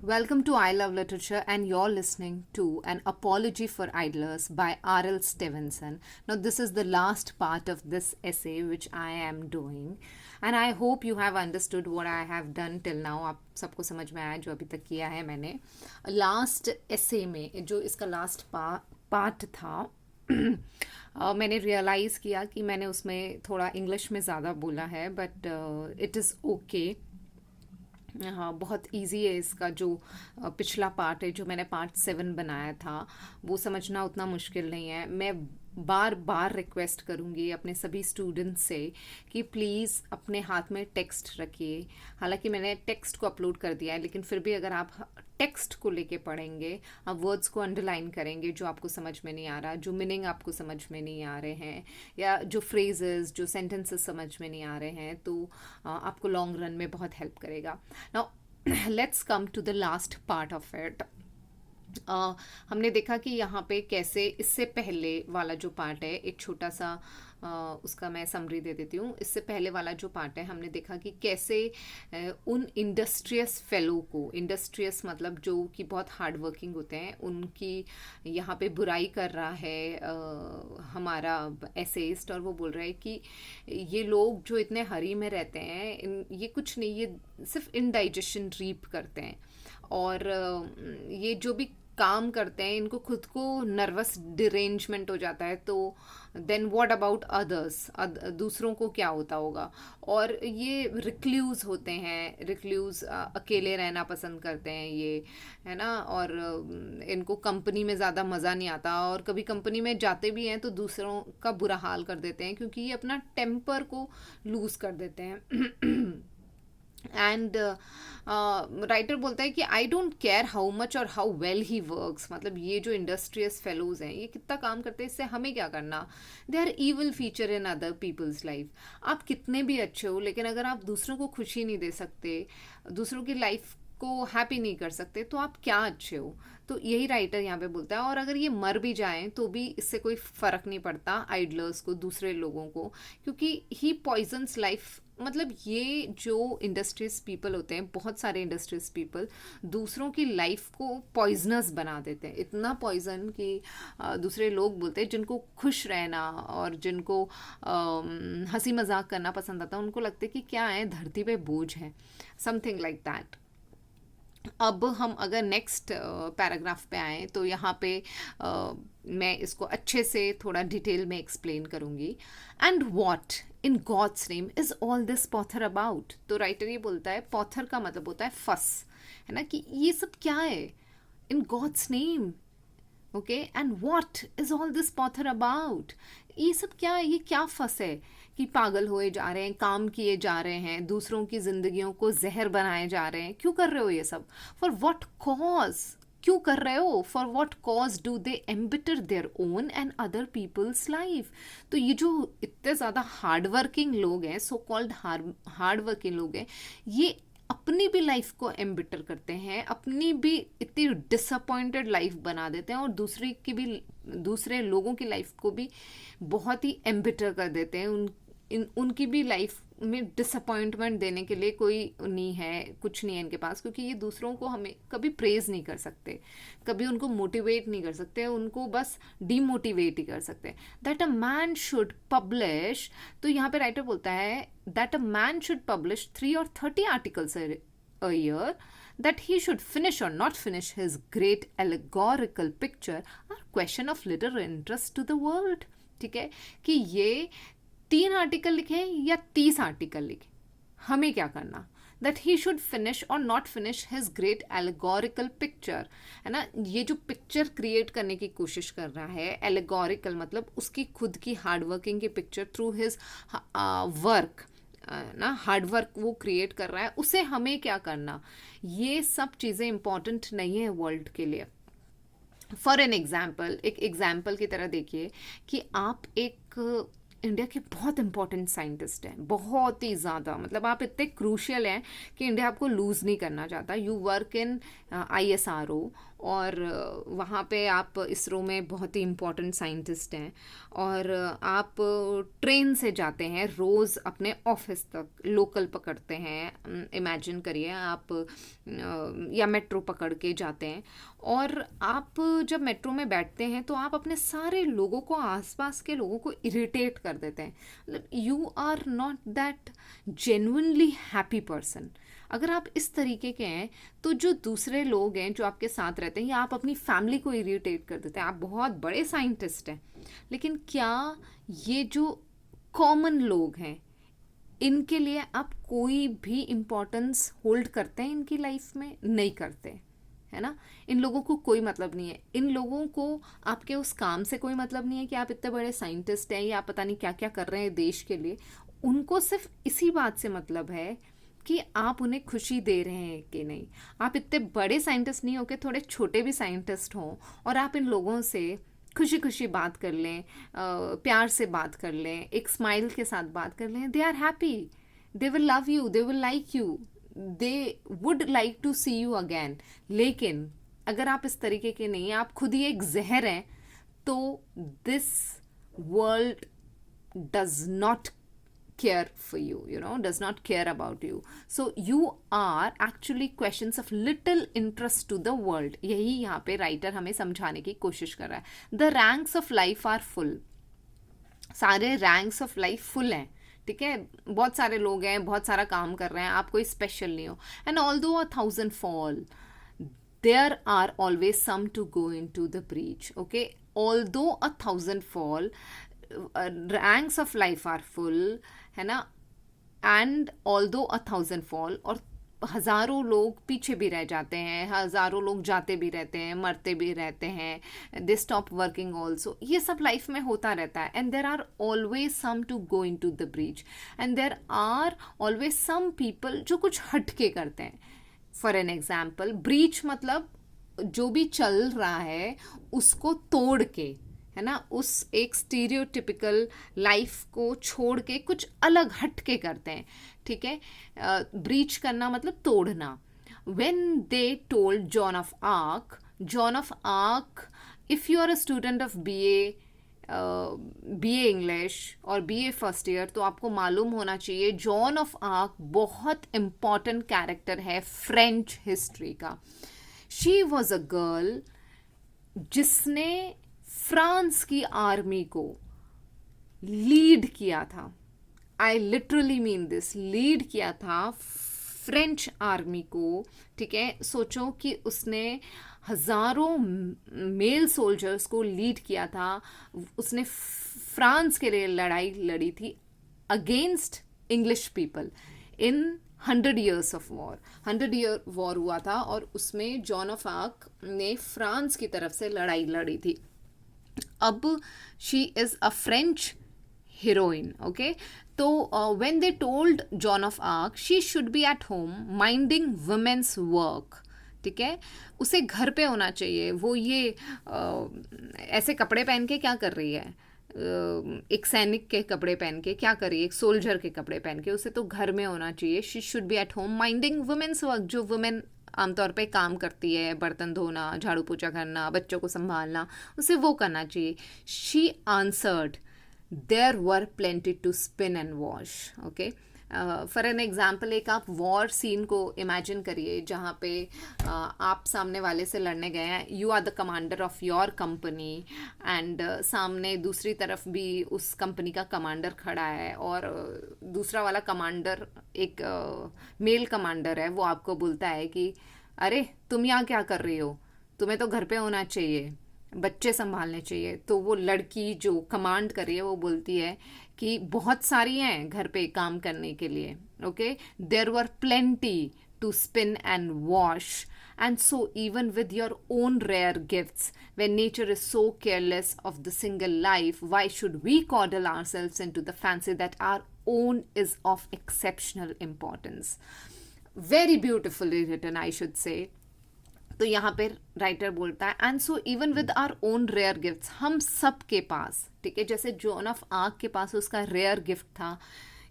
Welcome to I Love Literature, and you're listening to An Apology for Idlers by R.L. Stevenson. Now, this is the last part of this essay which I am doing, and I hope you have understood what I have done till now. आप सबको समझ में आया जो अभी तक किया है मैंने. लास्ट essay में जो इसका लास्ट पार्ट था मैंने रियलाइज़ किया कि मैंने उसमें थोड़ा इंग्लिश में ज़्यादा बोला है, बट इट इज़ ओके. हाँ, बहुत इजी है इसका जो पिछला पार्ट है, जो मैंने पार्ट 7 बनाया था, वो समझना उतना मुश्किल नहीं है. मैं बार बार रिक्वेस्ट करूँगी अपने सभी स्टूडेंट्स से कि प्लीज़ अपने हाथ में टेक्स्ट रखिए. हालांकि मैंने टेक्स्ट को अपलोड कर दिया है, लेकिन फिर भी अगर आप टेक्स्ट को लेके पढ़ेंगे, आप वर्ड्स को अंडरलाइन करेंगे जो आपको समझ में नहीं आ रहा, जो मीनिंग आपको समझ में नहीं आ रहे हैं, या जो फ्रेजेस, जो सेंटेंसेस समझ में नहीं आ रहे हैं, तो आपको लॉन्ग रन में बहुत हेल्प करेगा. Now let's come to the last part of it. हमने देखा कि यहाँ पे कैसे इससे पहले वाला जो पार्ट है, एक छोटा सा उसका मैं समरी दे देती हूँ. इससे पहले वाला जो पार्ट है, हमने देखा कि कैसे उन इंडस्ट्रियस फेलो को, इंडस्ट्रियस मतलब जो कि बहुत हार्ड वर्किंग होते हैं, उनकी यहाँ पे बुराई कर रहा है हमारा एसेइस्ट, और वो बोल रहा है कि ये लोग जो इतने हरी में रहते हैं, ये कुछ नहीं, ये सिर्फ इनडाइजेशन रीप करते हैं, और ये जो भी काम करते हैं, इनको खुद को नर्वस डिरेंजमेंट हो जाता है. तो देन व्हाट अबाउट अदर्स, दूसरों को क्या होता होगा. और ये रिक्ल्यूज होते हैं, रिक्ल्यूज अकेले रहना पसंद करते हैं ये, है ना. और इनको कंपनी में ज़्यादा मज़ा नहीं आता, और कभी कंपनी में जाते भी हैं तो दूसरों का बुरा हाल कर देते हैं, क्योंकि ये अपना टेम्पर को लूज़ कर देते हैं. एंड राइटर बोलता है कि I don't care how much और हाउ वेल ही वर्क्स. मतलब ये जो इंडस्ट्रियस फेलोज हैं, ये कितना काम करते हैं, इससे हमें क्या करना. They are evil feature in other people's life. आप कितने भी अच्छे हो, लेकिन अगर आप दूसरों को खुशी नहीं दे सकते, दूसरों की लाइफ को हैप्पी नहीं कर सकते, तो आप क्या अच्छे हो. तो यही राइटर यहाँ पे बोलता है. और अगर ये मर भी जाएं तो भी इससे कोई फ़र्क नहीं पड़ता आइडलर्स को, दूसरे लोगों को, क्योंकि ही पॉइजन्स लाइफ. मतलब ये जो इंडस्ट्रीज पीपल होते हैं, बहुत सारे इंडस्ट्रीज पीपल दूसरों की लाइफ को पॉइजनस बना देते हैं. इतना पॉइजन कि दूसरे लोग बोलते हैं, जिनको खुश रहना और जिनको हंसी मजाक करना पसंद आता है, उनको लगता है कि क्या है, धरती पे बोझ है, समथिंग लाइक दैट. अब हम अगर नेक्स्ट पैराग्राफ पे आए, तो यहाँ पे मैं इसको अच्छे से थोड़ा डिटेल में एक्सप्लेन करूँगी. And what in God's name is all this pother about. तो राइटर ये बोलता है, पॉथर का मतलब होता है फस, है ना, कि ये सब क्या है. In God's name, okay. And what is all this pother about. ये सब क्या है, ये क्या फस है कि पागल होए जा रहे हैं, काम किए जा रहे हैं, दूसरों की जिंदगियों को जहर बनाए जा रहे हैं. क्यों कर रहे हो ये सब? फॉर व्हाट कॉज, क्यों कर रहे हो? For what cause do they embitter their own and other people's life. तो ये जो इतने ज़्यादा हार्ड वर्किंग लोग हैं, सो कॉल्ड हार्ड वर्किंग लोग हैं, ये अपनी भी लाइफ को एम्बिटर करते हैं, अपनी भी इतनी डिसअपॉइंटेड लाइफ बना देते हैं, और दूसरे लोगों की लाइफ को भी बहुत ही एम्बिटर कर देते हैं. उनकी भी लाइफ में डिसअपॉइंटमेंट देने के लिए कोई नहीं है, कुछ नहीं है इनके पास, क्योंकि ये दूसरों को हमें कभी प्रेज नहीं कर सकते, कभी उनको मोटिवेट नहीं कर सकते, उनको बस डीमोटिवेट ही कर सकते. That a man should publish. तो यहाँ पे राइटर बोलता है that a man should publish 3 or 30 articles a year, that he should finish or not finish his great allegorical picture are question of little interest to the world. ठीक है, कि ये 3 article लिखे या 30 आर्टिकल लिखे, हमें क्या करना. दैट ही शुड फिनिश और not finish his great allegorical picture, है ना. ये जो पिक्चर क्रिएट करने की कोशिश कर रहा है, एलिगोरिकल मतलब उसकी खुद की हार्ड वर्किंग की पिक्चर थ्रू हिज वर्क, ना, हार्ड वर्क वो क्रिएट कर रहा है, उसे हमें क्या करना. ये सब चीज़ें इंपॉर्टेंट नहीं है वर्ल्ड के लिए. फॉर एन एग्जाम्पल, एक एग्जाम्पल की तरह देखिए कि आप एक इंडिया के बहुत इंपॉर्टेंट साइंटिस्ट हैं, बहुत ही ज़्यादा, मतलब आप इतने क्रूशियल हैं कि इंडिया आपको लूज़ नहीं करना चाहता। यू वर्क इन ISRO, और वहाँ पे आप इसरो में बहुत ही इम्पोर्टेंट साइंटिस्ट हैं, और आप ट्रेन से जाते हैं रोज़ अपने ऑफिस तक, लोकल पकड़ते हैं, इमेजिन करिए आप, या मेट्रो पकड़ के जाते हैं, और आप जब मेट्रो में बैठते हैं तो आप अपने सारे लोगों को, आसपास के लोगों को इरिटेट कर देते हैं। मतलब you are not that genuinely happy person. अगर आप इस तरीके के हैं तो जो दूसरे लोग हैं जो आपके साथ रहते हैं, या आप अपनी फैमिली को इरिटेट कर देते हैं। आप बहुत बड़े साइंटिस्ट हैं, लेकिन क्या ये जो कॉमन लोग हैं इनके लिए आप कोई भी इम्पोर्टेंस होल्ड करते हैं इनकी लाइफ में? नहीं करते, है ना। इन लोगों को कोई मतलब नहीं है, इन लोगों को आपके उस काम से कोई मतलब नहीं है कि आप इतने बड़े साइंटिस्ट हैं या पता नहीं क्या क्या कर रहे हैं देश के लिए। उनको सिर्फ इसी बात से मतलब है कि आप उन्हें खुशी दे रहे हैं कि नहीं। आप इतने बड़े साइंटिस्ट नहीं हो के थोड़े छोटे भी साइंटिस्ट हों, और आप इन लोगों से खुशी खुशी बात कर लें, प्यार से बात कर लें, एक स्माइल के साथ बात कर लें, they are happy, they will love you, they will like you, they would like to see you again. लेकिन अगर आप इस तरीके के नहीं, आप खुद ही एक जहर हैं, तो this world does not care for you, does not care about you. So you are actually questions of little interest to the world. यही यहाँ पे राइटर हमें समझाने की कोशिश कर रहा है। The ranks of life are full. सारे रैंक्स ऑफ लाइफ फुल हैं, ठीक है। बहुत सारे लोग हैं, बहुत सारा काम कर रहे हैं, आप कोई स्पेशल नहीं हो। And although 1,000 fall, there are always some to go into the breach. Okay, although 1,000 fall, ranks of life are full, है ना। एंड ऑल्दो 1,000 fall, और हज़ारों लोग पीछे भी रह जाते हैं, हज़ारों लोग जाते भी रहते हैं, मरते भी रहते हैं, दे स्टॉप वर्किंग ऑल्सो। ये सब लाइफ में होता रहता है। And there are always some to go into the breach, and there are always some people जो कुछ हटके करते हैं। फॉर एन एग्जाम्पल, ब्रीच मतलब जो भी चल रहा है उसको तोड़ के, है ना, उस एक स्टीरियोटिपिकल लाइफ को छोड़ के कुछ अलग हट के करते हैं, ठीक है। ब्रीच करना मतलब तोड़ना। When they told Joan of Arc, if you are a student of BA English और BA फर्स्ट ईयर, तो आपको मालूम होना चाहिए जॉन ऑफ आर्क बहुत इम्पॉर्टेंट कैरेक्टर है फ्रेंच हिस्ट्री का। शी वॉज अ गर्ल जिसने फ्रांस की आर्मी को लीड किया था। I literally mean this, lead किया था फ्रेंच आर्मी को, ठीक है। सोचो कि उसने हजारों मेल सोल्जर्स को लीड किया था। उसने फ्रांस के लिए लड़ाई लड़ी थी against English people in 100 years of war। 100 year war हुआ था, और उसमें जॉन ऑफ आर्क ने फ्रांस की तरफ से लड़ाई लड़ी थी। अब she is a French heroine, okay. तो when they told Joan of Arc she should be at home minding women's work, ठीक है, उसे घर पे होना चाहिए। वो ये ऐसे कपड़े पहन के क्या कर रही है, एक सैनिक के कपड़े पहन के क्या कर रही है, एक सोल्जर के कपड़े पहन के? उसे तो घर में होना चाहिए। She should be at home minding women's work, जो वुमेन आमतौर पे काम करती है, बर्तन धोना, झाड़ू पोछा करना, बच्चों को संभालना, उसे वो करना चाहिए। She answered, there were plenty to spin and wash, okay. For an example, एक आप वॉर सीन को इमेजिन करिए जहाँ पे आप सामने वाले से लड़ने गए हैं, you are the commander of your company, and सामने दूसरी तरफ भी उस कंपनी का कमांडर खड़ा है, और दूसरा वाला कमांडर एक मेल कमांडर है। वो आपको बोलता है कि अरे तुम यहाँ क्या कर रही हो, तुम्हें तो घर पे होना चाहिए, बच्चे संभालने चाहिए। तो वो लड़की जो कमांड कर रही है वो बोलती है कि बहुत सारी हैं घर पे काम करने के लिए, okay. There were plenty to spin and wash, and so even with your own rare gifts, when nature is so careless of the single life, why should we coddle ourselves into the fancy that our own is of exceptional importance? Very beautifully written, I should say. तो यहाँ पे writer बोलता है and so even with our own rare gifts, हम सब के पास, ठीक है, जैसे जॉन ऑफ आर्क के पास उसका रेयर गिफ्ट था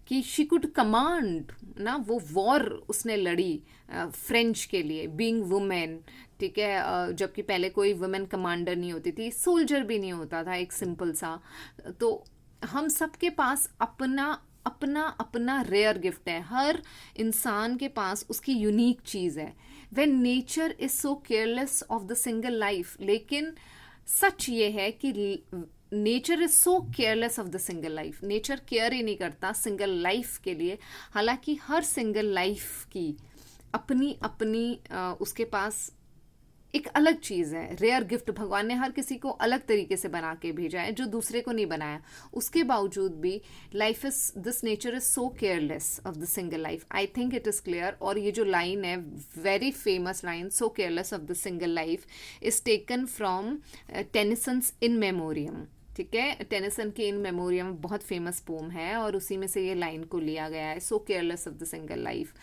कि शी कुड कमांड ना, वो वॉर उसने लड़ी फ्रेंच के लिए, बीइंग वुमेन, ठीक है, जबकि पहले कोई वुमेन कमांडर नहीं होती थी, सोल्जर भी नहीं होता था, एक सिंपल सा। तो हम सब के पास अपना अपना अपना रेयर गिफ्ट है, हर इंसान के पास उसकी यूनिक चीज़ है। When nature is so careless of the single life, लेकिन सच ये है कि nature is so careless of the single life, nature care ही नहीं करता सिंगल लाइफ के लिए। हालांकि हर सिंगल लाइफ की अपनी अपनी उसके पास एक अलग चीज़ है, रेयर गिफ्ट भगवान ने हर किसी को अलग तरीके से बना के भेजा है जो दूसरे को नहीं बनाया। उसके बावजूद भी life is, this nature is so careless of the single life. I think it is clear. और ये जो लाइन है, very famous line, so careless of the single life, is taken from Tennyson's in memoriam, ठीक है। Tennyson के इन memoriam बहुत famous pome है और उसी में से ये लाइन को लिया गया है, so careless of the single life.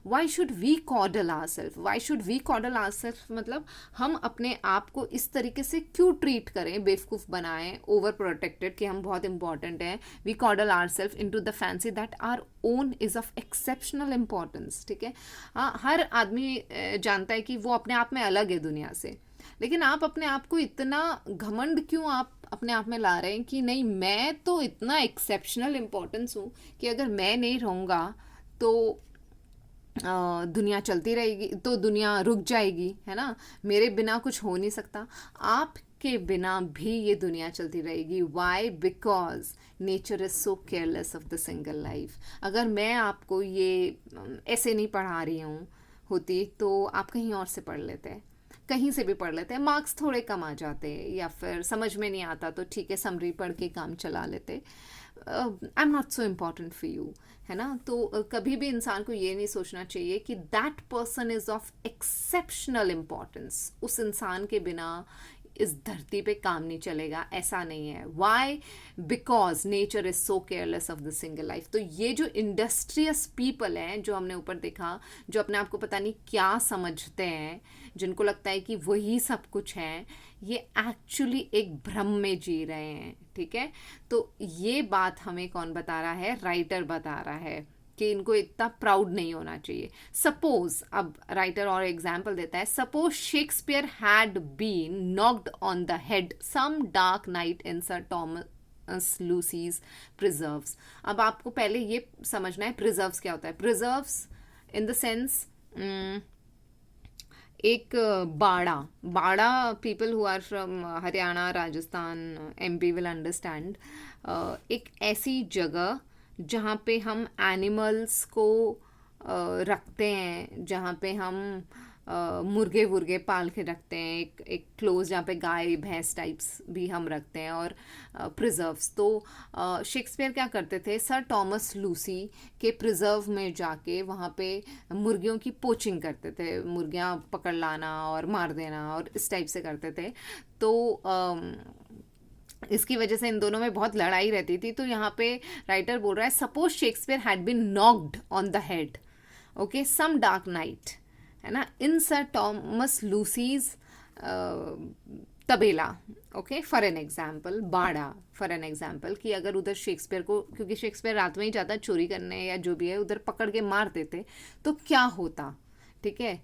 Why should we coddle our self, why should we coddle our self, मतलब हम अपने आप को इस तरीके से क्यों ट्रीट करें, बेवकूफ़ बनाएं, ओवर प्रोटेक्टेड कि हम बहुत इंपॉर्टेंट हैं। We coddle our self into the fancy that our own is of exceptional importance, ठीक है। हाँ, हर आदमी जानता है कि वो अपने आप में अलग है दुनिया से, लेकिन आप अपने आप को इतना घमंड क्यों आप अपने आप में ला रहे हैं कि नहीं, मैं तो इतना एक्सेप्शनल इम्पोर्टेंस हूँ कि अगर मैं नहीं रहूँगा तो दुनिया चलती रहेगी, तो दुनिया रुक जाएगी, है ना, मेरे बिना कुछ हो नहीं सकता। आपके बिना भी ये दुनिया चलती रहेगी। Why? Because nature is so careless of the single life. अगर मैं आपको ये ऐसे नहीं पढ़ा रही हूँ होती तो आप कहीं और से पढ़ लेते, कहीं से भी पढ़ लेते हैं, मार्क्स थोड़े कम आ जाते, या फिर समझ में नहीं आता तो ठीक है समरी पढ़ के काम चला लेते। I am not so important for you, है ना। तो कभी भी इंसान को ये नहीं सोचना चाहिए कि that person is of exceptional importance, उस इंसान के बिना इस धरती पे काम नहीं चलेगा, ऐसा नहीं है। Why? Because nature is so careless of the single life. तो ये जो इंडस्ट्रियस पीपल हैं जो हमने ऊपर देखा, जो अपने आप को पता नहीं क्या समझते हैं, जिनको लगता है कि वही सब कुछ है, ये एक्चुअली एक भ्रम में जी रहे हैं, ठीक है। तो ये बात हमें कौन बता रहा है? राइटर बता रहा है कि इनको इतना प्राउड नहीं होना चाहिए। सपोज, अब राइटर और एग्जाम्पल देता है, suppose Shakespeare had been knocked on the head some dark night in sir Thomas Lucy's preserves. अब आपको पहले ये समझना है प्रिजर्व्स क्या होता है। प्रिजर्व्स इन द सेंस एक बाड़ा people who are from Haryana, Rajasthan, MP will understand. एक ऐसी जगह जहाँ पे हम एनिमल्स को रखते हैं, जहाँ पे हम मुर्गे वुर्गे पाल के रखते हैं, एक क्लोज जहाँ पे गाय भैंस टाइप्स भी हम रखते हैं, और प्रिजर्व्स। तो शेक्सपियर क्या करते थे, सर टॉमस लूसी के प्रिजर्व में जाके वहाँ पे मुर्गियों की पोचिंग करते थे, मुर्गियाँ पकड़ लाना और मार देना और इस टाइप से करते थे। तो इसकी वजह से इन दोनों में बहुत लड़ाई रहती थी। तो यहाँ पे राइटर बोल रहा है, suppose Shakespeare had been knocked on the head, okay, some dark night, है ना, इन सर टॉमस लूसीज तबेला, ओके, फॉर एन एग्जाम्पल, बाड़ा फॉर एन एग्जाम्पल, कि अगर उधर शेक्सपियर को, क्योंकि शेक्सपियर रात में ही जाता चोरी करने या जो भी है, उधर पकड़ के मार देते तो क्या होता, ठीक है।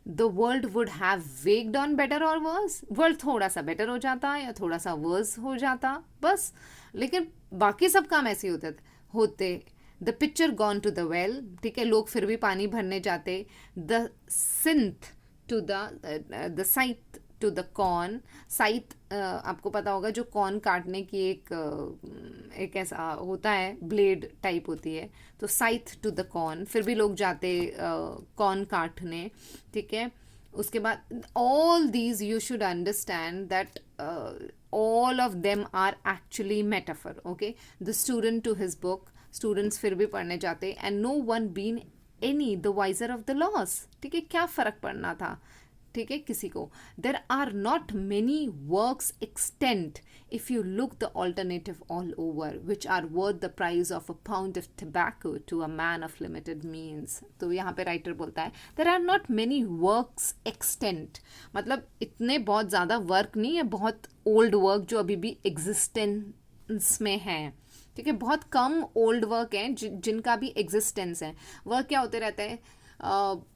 The world would have waked on better और वर्स, वर्ल्ड थोड़ा सा बेटर हो जाता या थोड़ा सा वर्स हो जाता बस, लेकिन बाकी सब काम ऐसे होते। The pitcher gone to the well, ठीक है, लोग फिर भी पानी भरने जाते। The scythe to the scythe to the corn, scythe आपको पता होगा जो कॉर्न काटने की एक ऐसा होता है, ब्लेड टाइप होती है, तो साइथ टू द कॉर्न, फिर भी लोग जाते कॉर्न काटने, ठीक है। उसके बाद all these you should understand that all of them are actually metaphor, okay. The student to his book, students फिर भी पढ़ने जाते, and no one been any the wiser of the loss, ठीक है, क्या फ़र्क पड़ना था, ठीक है, किसी को. There are not many works extant if you look the alternative all over which are worth the price of a pound of tobacco to a man of limited means. तो यहाँ पे राइटर बोलता है there are not many works extant, मतलब इतने बहुत ज़्यादा work नहीं है, बहुत ओल्ड वर्क जो अभी भी एग्जिस्टेंस में है, ठीक है, बहुत कम ओल्ड वर्क हैं जिनका भी एग्जिस्टेंस है. वर्क क्या होते रहते हैं,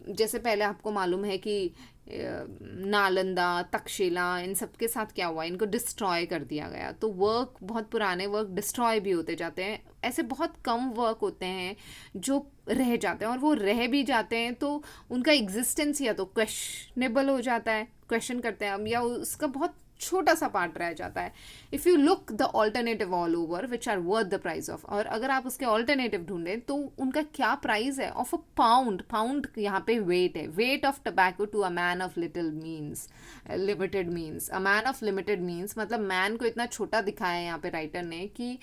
जैसे पहले आपको मालूम है कि नालंदा, तक्षशिला, इन सब के साथ क्या हुआ, इनको डिस्ट्रॉय कर दिया गया. तो वर्क, बहुत पुराने वर्क डिस्ट्रॉय भी होते जाते हैं. ऐसे बहुत कम वर्क होते हैं जो रह जाते हैं, और वो रह भी जाते हैं तो उनका एग्जिस्टेंस या तो क्वेश्चनेबल हो जाता है, क्वेश्चन करते हैं हम, या उसका बहुत छोटा सा पार्ट रह जाता है. If you look the alternative all over which are worth the price of, और अगर आप उसके ऑल्टरनेटिव ढूंढें तो उनका क्या प्राइस है, ऑफ अ पाउंड. पाउंड यहाँ पे वेट है, weight of tobacco to a man of little means, limited means. A man of limited means मतलब मैन को इतना छोटा दिखाया है यहाँ पे राइटर ने कि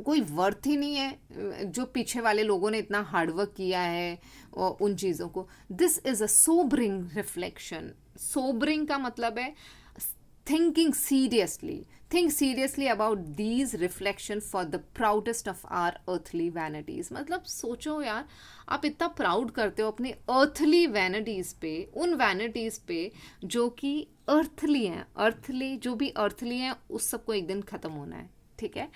कोई वर्थ ही नहीं है, जो पीछे वाले लोगों ने इतना हार्डवर्क किया है उन चीज़ों को. This is a sobering reflection. Sobering का मतलब है thinking seriously. Think seriously about these reflection for the proudest of our earthly vanities. मतलब सोचो यार, आप इतना प्राउड करते हो अपनी earthly vanities पे, उन vanities पे जो कि earthly हैं. earthly, जो भी earthly हैं उस सबको एक दिन ख़त्म होना है, ठीक है.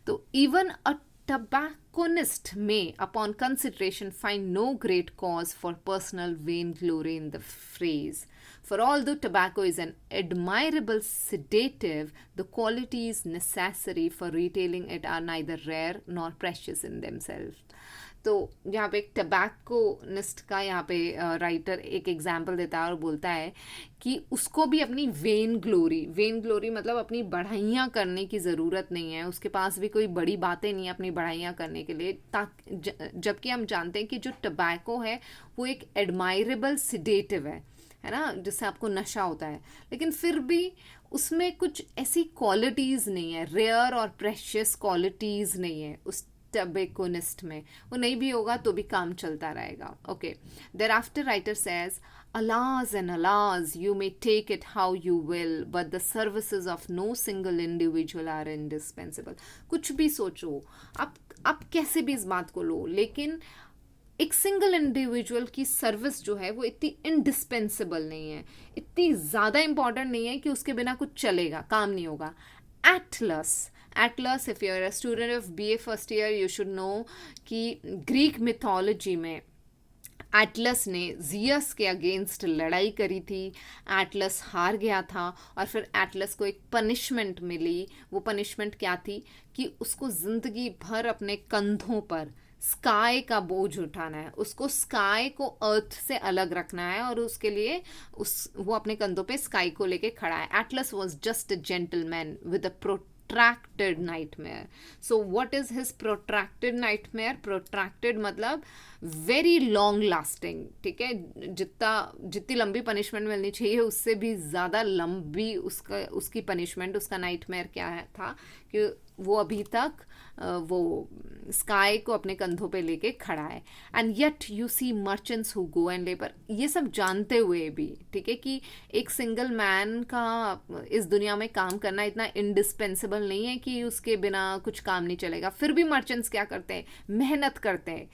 तो even a tobacconist may, upon consideration, find no great cause for personal vainglory in the phrase. For although tobacco is an admirable sedative, the qualities necessary for retailing it are neither rare nor precious in themselves. तो यहाँ पे एक टबैकोनिस्ट का यहाँ पे writer एक example देता है और बोलता है कि उसको भी अपनी वेन ग्लोरी मतलब अपनी बढ़ाइयाँ करने की ज़रूरत नहीं है, उसके पास भी कोई बड़ी बातें नहीं है अपनी बढ़ाइयाँ करने के लिए. जबकि हम जानते हैं कि जो टबैको है वो एक एडमायरेबल सिडेटिव है ना, जिससे आपको नशा होता है, लेकिन फिर भी उसमें कुछ ऐसी क्वालिटीज़ नहीं है, रेयर और प्रेशियस क्वालिटीज़ नहीं है उस टबैकोनिस्ट में. वो नहीं भी होगा तो भी काम चलता रहेगा. Okay, thereafter writer says, alas and alas, you may take it how you will, but the services of no single individual are indispensable. कुछ भी सोचो, आप कैसे भी इस बात को लो, लेकिन एक सिंगल इंडिविजुअल की सर्विस जो है वो इतनी इंडिस्पेंसिबल नहीं है, इतनी ज़्यादा इंपॉर्टेंट नहीं है कि उसके बिना कुछ चलेगा, काम नहीं होगा. Atlas, if you're a student of BA first year, you should know कि ग्रीक मिथोलॉजी में एटलस ने जियस के अगेंस्ट लड़ाई करी थी. एटलस हार गया था और फिर एटलस को एक पनिशमेंट मिली. वो पनिशमेंट क्या थी कि उसको ज़िंदगी भर अपने कंधों पर स्काई का बोझ उठाना है, उसको स्काई को अर्थ से अलग रखना है, और उसके लिए वो अपने कंधों पे स्काई को लेके खड़ा है. Atlas was just a gentleman with a protracted nightmare. So what is his protracted nightmare? Protracted मतलब very long lasting, ठीक है. जितनी लंबी पनिशमेंट मिलनी चाहिए उससे भी ज़्यादा लंबी उसकी पनिशमेंट, उसका नाइटमेयर क्या था कि वो अभी तक वो स्काई को अपने कंधों पे लेके खड़ा है. And yet you see merchants who go and labour, ये सब जानते हुए भी, ठीक है, कि एक सिंगल मैन का इस दुनिया में काम करना इतना इंडिस्पेंसिबल नहीं है कि उसके बिना कुछ काम नहीं चलेगा. फिर भी मर्चेंट्स क्या करते हैं, मेहनत करते हैं,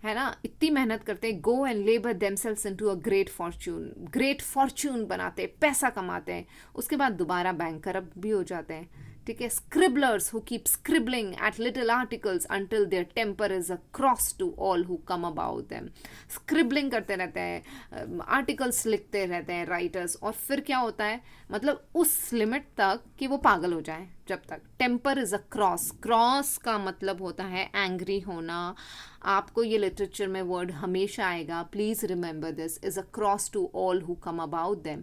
है ना, इतनी मेहनत करते हैं. गो and labour themselves into a great Fortune बनाते हैं, पैसा कमाते हैं, उसके बाद दोबारा बैंकरप्ट भी हो जाते हैं, ठीक है. Scribblers who keep scribbling at little articles until their temper is a cross to all who come about them. Scribbling करते रहते हैं, आर्टिकल्स लिखते रहते हैं राइटर्स, और फिर क्या होता है, मतलब उस लिमिट तक कि वो पागल हो जाए. जब तक टेम्पर इज अ क्रॉस का मतलब होता है एंग्री होना. आपको ये लिटरेचर में वर्ड हमेशा आएगा, please remember this, is a cross to all who come about them,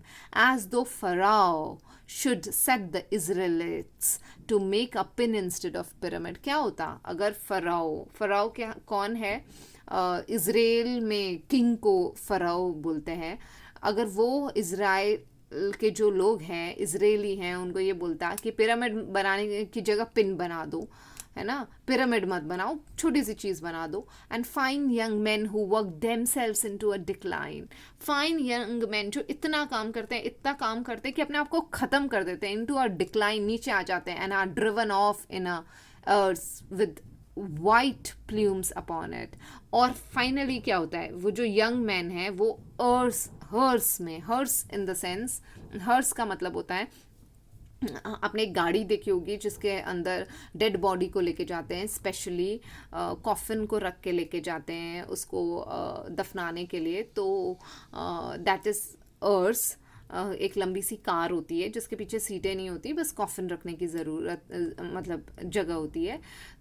as though Pharaoh should set the Israelites to make a pin instead of pyramid. क्या होता अगर फराओ क्या कौन है, इज़राइल में किंग को फराओ बोलते हैं. अगर वो इज़राइल के जो लोग हैं, इजरायली हैं, उनको ये बोलता कि पिरामिड बनाने की जगह पिन बना दो, है ना, पिरामिड मत बनाओ, छोटी सी चीज़ बना दो. And fine young man who work themselves into a decline. Fine young man जो इतना काम करते हैं, इतना काम करते हैं कि अपने आप को ख़त्म कर देते हैं, इनटू अ डिक्लाइन, नीचे आ जाते हैं, and are driven off in a with white plumes upon it. और फाइनली क्या होता है, वो जो यंग मैन है वो अर्स हर्स में, hearse in the sense, hearse का मतलब होता है, आपने एक गाड़ी देखी होगी जिसके अंदर डेड बॉडी को लेके जाते हैं, स्पेशली कॉफिन को रख के लेके जाते हैं उसको दफनाने के लिए. तो दैट इज़ अर्स. एक लंबी सी कार होती है जिसके पीछे सीटें नहीं होती, बस कॉफिन रखने की ज़रूरत मतलब जगह होती है.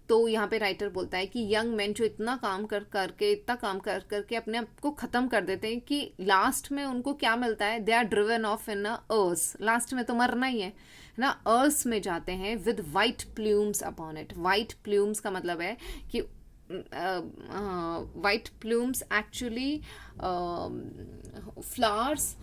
तो यहाँ पे राइटर बोलता है कि यंग मैन जो इतना काम करके, इतना काम कर करके अपने आप को ख़त्म कर देते हैं कि लास्ट में उनको क्या मिलता है, they are driven off in a hearse. Last में तो मरना ही है ना, अर्स में जाते हैं with white plumes upon it. White plumes का मतलब है कि white plumes actually flowers,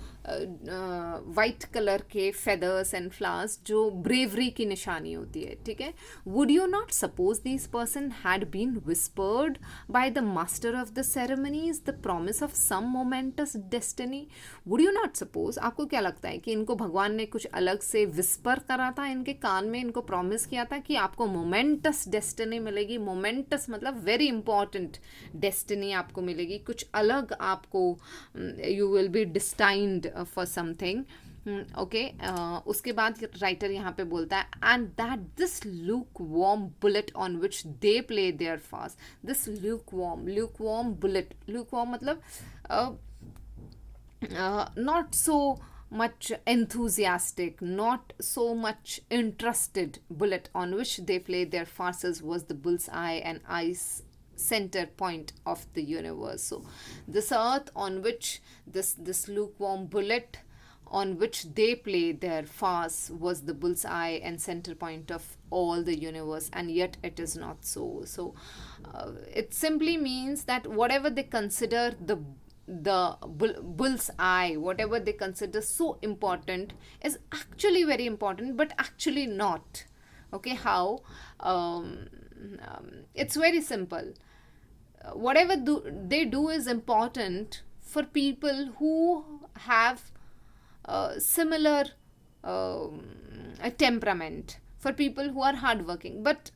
white colour के फेदर्स एंड फ्लावर्स जो ब्रेवरी की निशानी होती है. ठीक है. Would you not suppose this person had been whispered by the master of the ceremonies the promise of some momentous destiny. Would you not suppose, आपको क्या लगता है कि इनको भगवान ने कुछ अलग से विस्पर करा था, इनके कान में इनको प्रॉमिस किया था कि आपको मोमेंटस डेस्टिनी मिलेगी. मोमेंटस मतलब वेरी इंपॉर्टेंट डेस्टिनी आपको मिलेगी, कुछ अलग आपको, you will be destined for something. Okay. उसके बाद राइटर यहाँ पे बोलता है and that this lukewarm bullet on which they play their fast. This lukewarm bullet, lukewarm मतलब not so much enthusiastic, not so much interested bullet on which they play their farces was the bullseye and ice center point of the universe. So this earth on which this lukewarm bullet on which they play their farce was the bullseye and center point of all the universe, and yet it is not so. So it simply means that whatever they consider the bull's eye, whatever they consider so important, is actually very important, but actually not. Okay. How? It's very simple. Whatever they do is important for people who have similar temperament, for people who are hardworking, but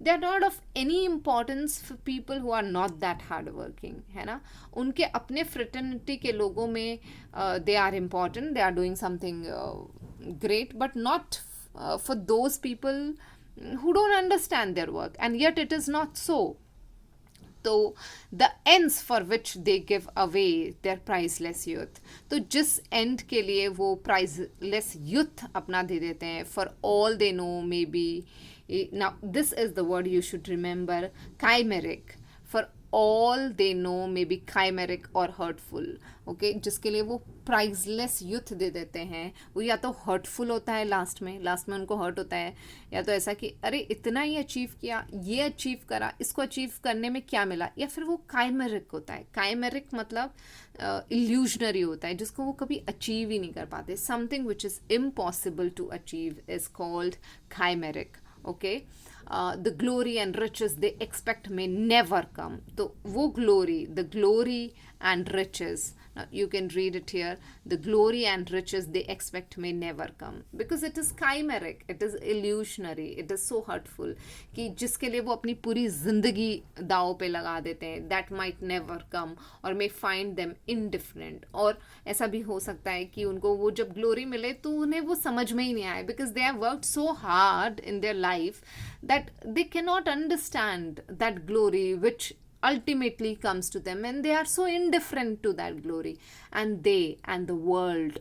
they are not of any importance for people who are not that hardworking, है ना. उनके अपने fraternity के लोगों में they are important, they are doing something great, but not for those people who don't understand their work, and yet it is not so. तो the ends for which they give away their priceless youth, तो जिस end के लिए वो priceless youth अपना दे देते हैं, for all they know maybe, now this is the word you should remember, chimeric. For all they know may be chimeric or hurtful. Okay, जिसके लिए वो प्राइजलेस यूथ दे देते हैं, वो या तो हर्टफुल होता है, लास्ट में उनको हर्ट होता है, या तो ऐसा कि अरे इतना ही अचीव किया, ये अचीव करा, इसको अचीव करने में क्या मिला, या फिर वो काइमेरिक होता है. काइमेरिक मतलब इल्यूजनरी होता है, जिसको वो कभी अचीव ही नहीं कर पाते. Something which is impossible to achieve is called chimeric. Okay. The glory and riches they expect may never come. So wo glory, the glory and riches, now you can read it here, the glory and riches they expect may never come, because it is chimeric, it is illusionary, it is so hurtful कि जिसके लिए वो अपनी पूरी जिंदगी दाव पे लगा देते हैं, that might never come or may find them indifferent. और ऐसा भी हो सकता है कि उनको वो जब ग्लोरी मिले तो उन्हें वो समझ में ही नहीं आए, because they have worked so hard in their life that they cannot understand that glory which ultimately comes to them, and they are so indifferent to that glory, and they and the world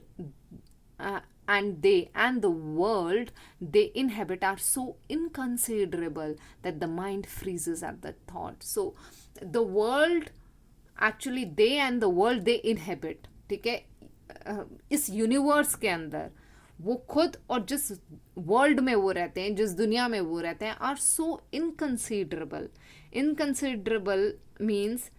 they inhabit are so inconsiderable that the mind freezes at the thought. So the world, actually they and the world they inhabit, ठीक है, इस universe के अंदर वो खुद और जिस world में वो रहते हैं, जिस दुनिया में वो रहते हैं, are so inconsiderable. Inconsiderable means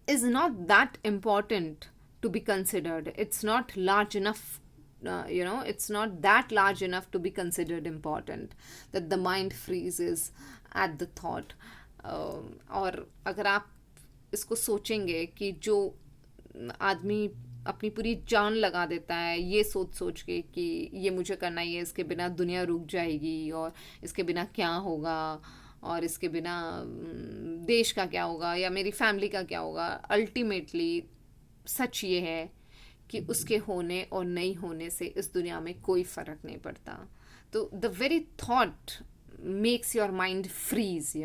is not that important to be considered. It's not large enough it's not that large enough to be considered important, that the mind freezes at the thought. और अगर आप इसको सोचेंगे कि जो आदमी अपनी पूरी जान लगा देता है ये सोच सोच के कि ये मुझे करना ही है, इसके बिना दुनिया रुक जाएगी, और इसके बिना क्या होगा, और इसके बिना देश का क्या होगा या मेरी फैमिली का क्या होगा, अल्टीमेटली सच ये है कि उसके होने और नहीं होने से इस दुनिया में कोई फ़र्क नहीं पड़ता. तो the very thought makes your mind freeze,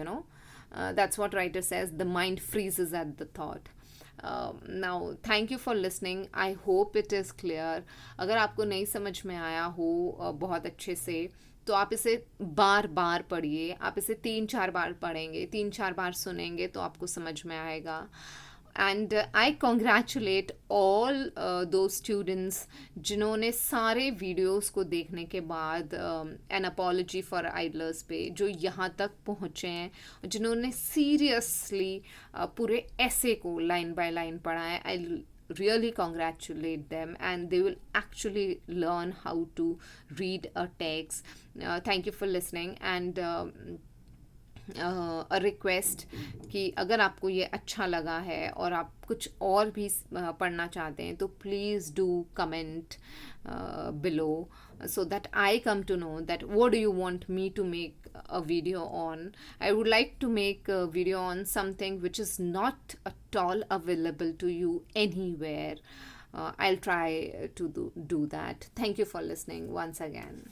that's what writer says, the mind freezes at the thought. Now thank you for listening. I hope it is clear. अगर आपको नहीं समझ में आया हो बहुत अच्छे से, तो आप इसे बार बार पढ़िए. आप इसे 3-4 बार पढ़ेंगे, 3-4 बार सुनेंगे तो आपको समझ में आएगा. एंड आई कॉन्ग्रेचुलेट ऑल दो स्टूडेंट्स जिन्होंने सारे वीडियोस को देखने के बाद एन अपॉलॉजी फॉर आइडलर्स पे जो यहाँ तक पहुँचे हैं, जिन्होंने सीरियसली पूरे ऐसे को लाइन बाय लाइन पढ़ा है. आई really congratulate them, and they will actually learn how to read a text. Thank you for listening, and a request कि अगर आपको ये अच्छा लगा है और आप कुछ और भी पढ़ना चाहते हैं तो please do comment below, so that I come to know that what do you want me to make a video on. I would like to make a video on something which is not at all available to you anywhere. I'll try to do that. Thank you for listening once again.